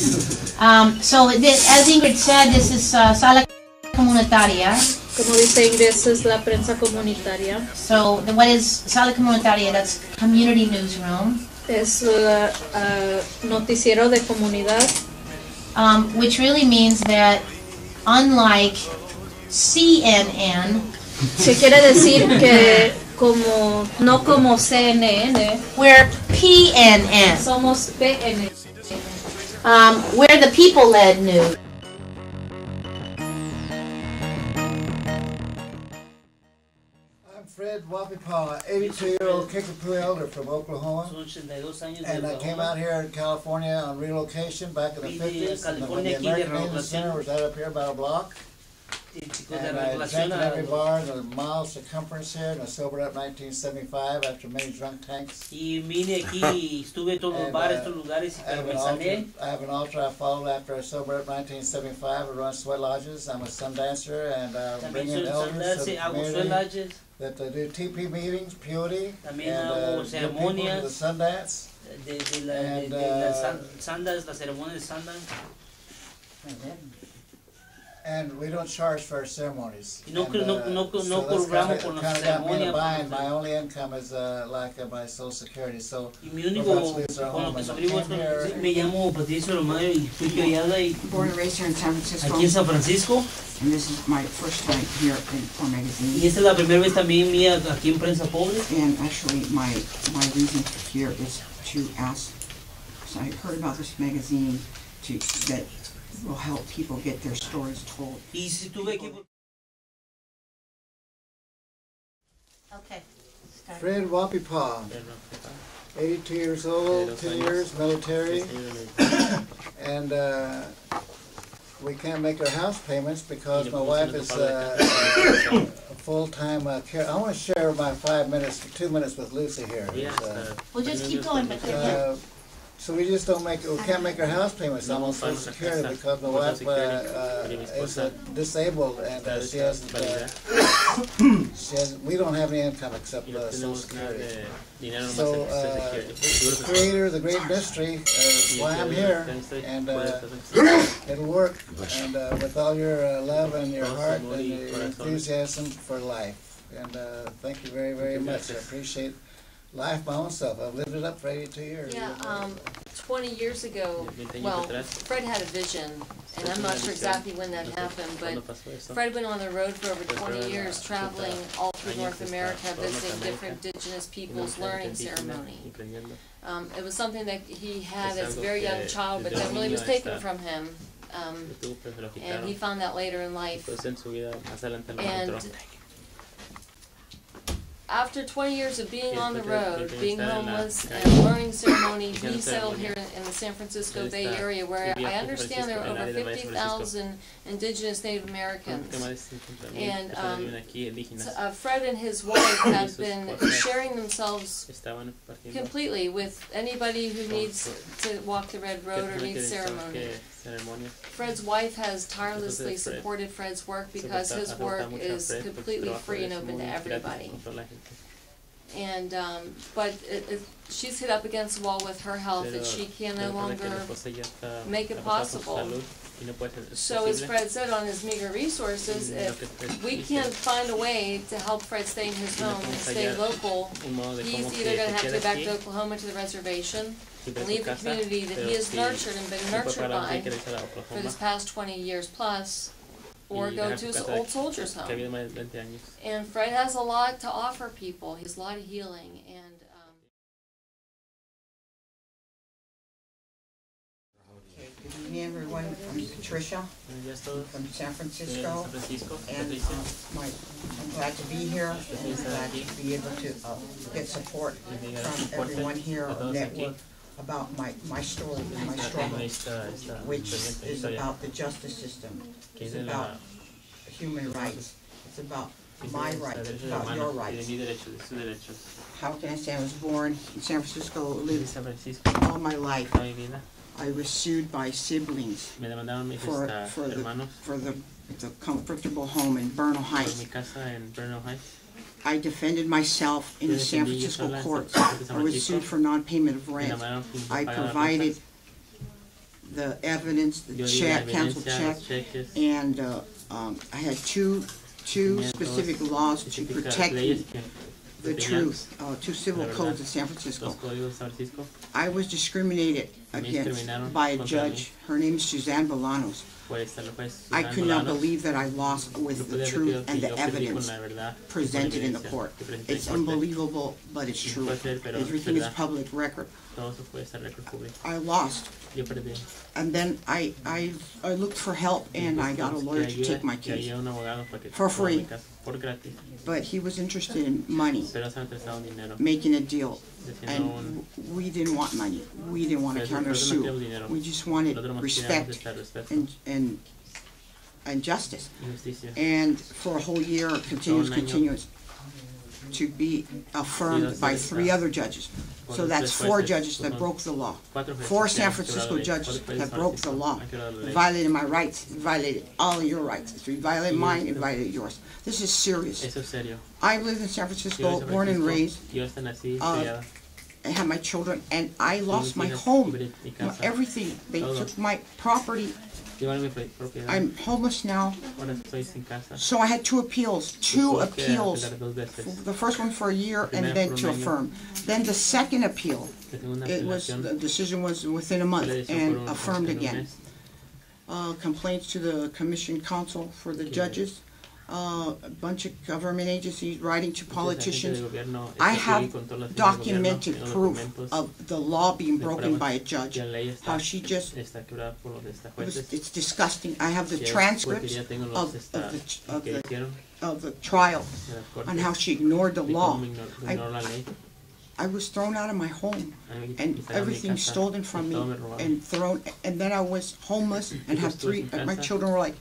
So as Ingrid said, this is Sala Comunitaria. Como dice Ingrid, es la prensa comunitaria. So what is Sala Comunitaria? That's community newsroom. Es noticiero de comunidad. Which really means that unlike CNN, que quiere decir que no como CNN, we're PNN. Somos PNN. We're the people-led news. I'm Fred Wapipaw, 82-year-old Kickapoo elder from Oklahoma, and I came out here in California on relocation back in the 50s, and when the American Indian Center was right up here about a block. And I drank in every bar in a mile circumference here, and I sobered up in 1975 after many drunk tanks. Y vine aquí, estuve en todos los bares, todos lugares, y me sané. I have an altar I followed after I sobered up in 1975. I run sweat lodges. I'm a sun dancer, and bring in elders to the community that do TP meetings, peyote, and give people to the sun dance. La ceremonia de Sundance. And we don't charge for our ceremonies. No cobramos por nuestra ceremonia. My only income is like my Social Security. So mi único con lo que sobrevivimos me llamo Patricio Romero y fui criada born and raised here in San Francisco. Aquí en San Francisco. And this is my first time here in Poor Magazine. Y esta es la primera vez también mía aquí en Prensa Pobre. And actually my reason for here is to ask. So I heard about this magazine that will help people get their stories told. Okay. Fred Wapipaw, 82 years old, 10 years military, and we can't make our house payments because my wife is a full-time care. I want to share my 2 minutes with Lucy here. We'll just keep going, but so we just we can't make our house payments on Social Security because my wife is disabled and she hasn't, we don't have any income except Social Security. So the creator, the great mystery is why I'm here, and it'll work, and with all your love and your heart and your enthusiasm for life. And thank you very, very much. I appreciate life my own self. I've lived it up for 82 years. Yeah, 20 years ago, well, Fred had a vision, and I'm not sure exactly when that happened, but Fred went on the road for over 20 years, traveling all through North America, visiting different indigenous peoples' learning ceremony. It was something that he had as a very young child, but that really was taken from him, and he found that later in life. And after 20 years of being on the road, being homeless, and learning ceremony, he settled here in the San Francisco Bay Area, where I understand there are over 50,000 indigenous Native Americans. And Fred and his wife have been sharing themselves completely with anybody who needs to walk the red road or needs ceremony. Fred's wife has tirelessly supported Fred's work because his work is completely free and open to everybody. And but she's hit up against the wall with her health that she can no longer make it possible. So as Fred said, on his meager resources, if we can't find a way to help Fred stay in his home and stay local, he's either going to have to go back to Oklahoma to the reservation and leave the community that he has nurtured and been nurtured by for this past 20 years plus, or go to his old soldiers' home. And Fred has a lot to offer people. He has a lot of healing. And good evening, everyone. I'm Patricia from San Francisco, and I'm glad to be here and glad to be able to get support from everyone here on network about my story and my struggle, which is about the justice system. It's about human rights. It's about my rights. It's about your rights. How can I say I was born in San Francisco, lived all my life. I was sued by siblings for the comfortable home in Bernal Heights. I defended myself in the San Francisco courts. I was sued for non-payment of rent. I provided the evidence, the check, canceled check, and I had two specific laws to protect me. The truth, two civil codes in San Francisco. I was discriminated against by a judge. Her name is Suzanne Bolanos. I could not believe that I lost with the truth and the evidence presented in the court. It's unbelievable, but it's true. Everything is public record. I lost. And then I looked for help, and I got a lawyer to take my case for free. But he was interested in money, making a deal. And we didn't want money. We didn't want to countersue. We just wanted respect and justice. And for a whole year, continuous to be affirmed by 3 other judges. So that's 4 judges that broke the law. 4 San Francisco judges that broke the law. Violated my rights, violated all your rights. If you violate mine, it violated yours. This is serious. I lived in San Francisco, born and raised. I had my children, and I lost my home, everything. They took my property. I'm homeless now. So I had 2 appeals. 2 appeals. The first one for a year, and then to affirm. Then the second appeal, the decision was within a month and affirmed again. Complaints to the Commission Council for the judges. A bunch of government agencies writing to politicians. I have documented proof of the law being broken by a judge. How she just, it's disgusting. I have the transcripts of the trial on how she ignored the law. I was thrown out of my home, and everything stolen from me and thrown, and then I was homeless and have 3, my children were like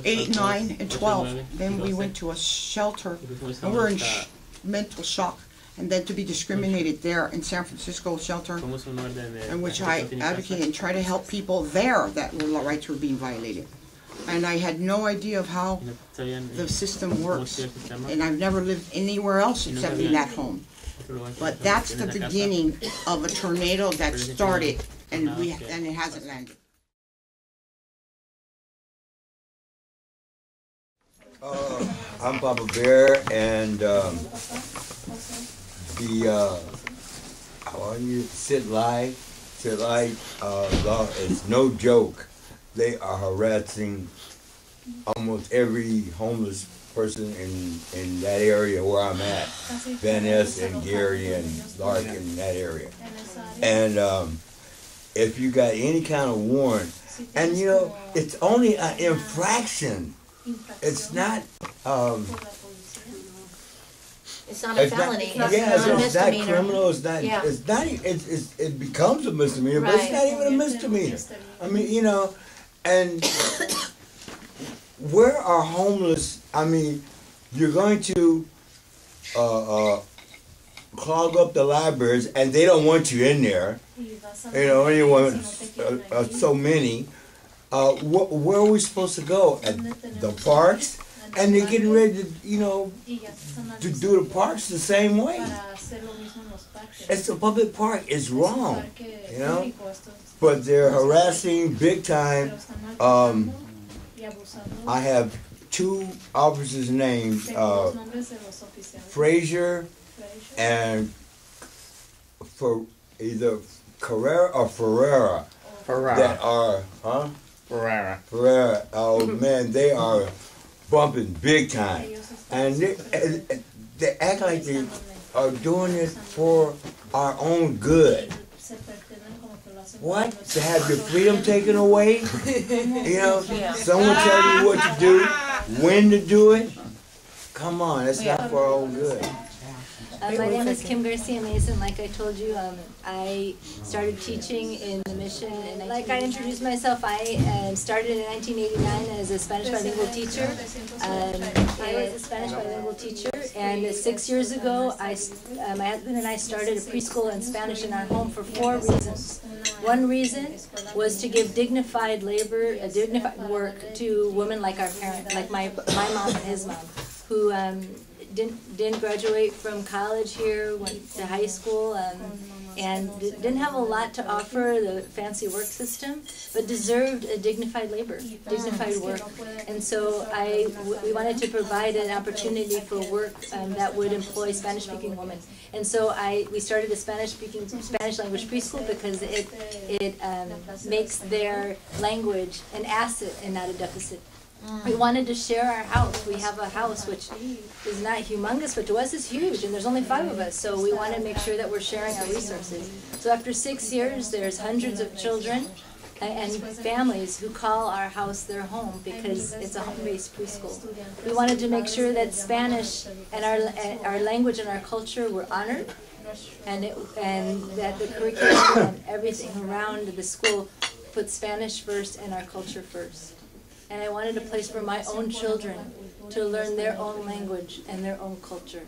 8, 9, and 12. Then we went to a shelter, and we're in mental shock. And then to be discriminated there in San Francisco shelter, in which I advocate and try to help people there that their rights were being violated. And I had no idea of how the system works. And I've never lived anywhere else except in that home. But that's the beginning of a tornado that started, and it hasn't landed. I'm Papa Bear, and when you sit live law is no joke. They are harassing almost every homeless person in that area where I'm at, Van Ness and Gary and Lark in that area. And if you got any kind of warrant, and you know, it's only an infraction. It's not. It's not a felony. It's not criminal. It's not. Yeah. It's not. It becomes a misdemeanor, right. But it's not even a misdemeanor. I mean, you know, and where are homeless? I mean, you're going to clog up the libraries, and they don't want you in there. You know, anyone, so many. Where are we supposed to go? At the parks? And they're getting ready to, you know, to do the parks the same way. It's a public park. It's wrong, you know. But they're harassing big time. I have 2 officers named Frazier and for either Carrera or Ferreira. That are, Ferreira. Oh man, they are bumping big time, and they act like they are doing it for our own good. What? To have your freedom taken away? You know, someone telling you what to do, when to do it? Come on, it's not for our own good. My name is Kim Garcia Mason. Like I told you, I started teaching in the mission. And like I introduced myself, I started in 1989 as a Spanish bilingual teacher. I was a Spanish bilingual teacher, and 6 years ago, my husband and I started a preschool in Spanish in our home for 4 reasons. One reason was to give dignified labor, dignified work to women like our parents, like my mom and his mom, who didn't graduate from college here, went to high school, and didn't have a lot to offer, the fancy work system, but deserved a dignified labor, dignified work. And so we wanted to provide an opportunity for work that would employ Spanish-speaking women. And so we started a Spanish language preschool because it makes their language an asset and not a deficit. We wanted to share our house. We have a house which is not humongous, but to us is huge, and there's only 5 of us, so we want to make sure that we're sharing our resources. So after 6 years, there's hundreds of children and families who call our house their home because it's a home-based preschool. We wanted to make sure that Spanish and our language and our culture were honored, and that the curriculum and everything around the school put Spanish first and our culture first. And I wanted a place for my own children to learn their own language and their own culture.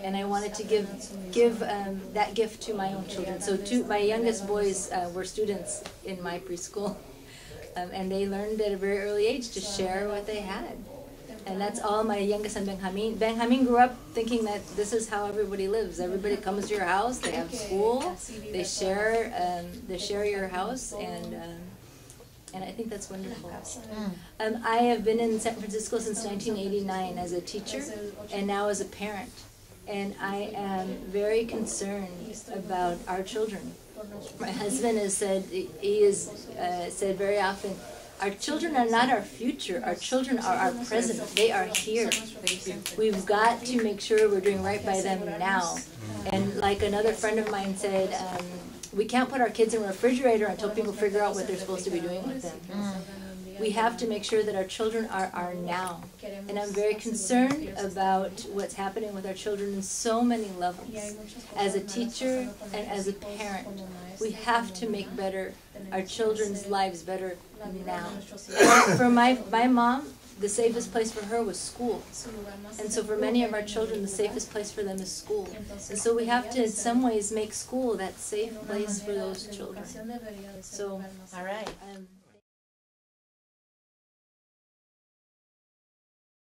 And I wanted to give that gift to my own children. So my youngest boys were students in my preschool, and they learned at a very early age to share what they had. And that's all my youngest son, Benjamin. Benjamin grew up thinking that this is how everybody lives. Everybody comes to your house, they have school, they share your house, and I think that's wonderful. I have been in San Francisco since 1989 as a teacher and now as a parent. And I am very concerned about our children. My husband has said, said very often, our children are not our future, our children are our present. They are here. We've got to make sure we're doing right by them now. And like another friend of mine said, we can't put our kids in a refrigerator until people figure out what they're supposed to be doing with them. We have to make sure that our children are our now. And I'm very concerned about what's happening with our children in so many levels. As a teacher and as a parent, we have to make our children's lives better now. For my mom, the safest place for her was school. And so for many of our children, the safest place for them is school. And so we have to, in some ways, make school that safe place for those children. So, all right.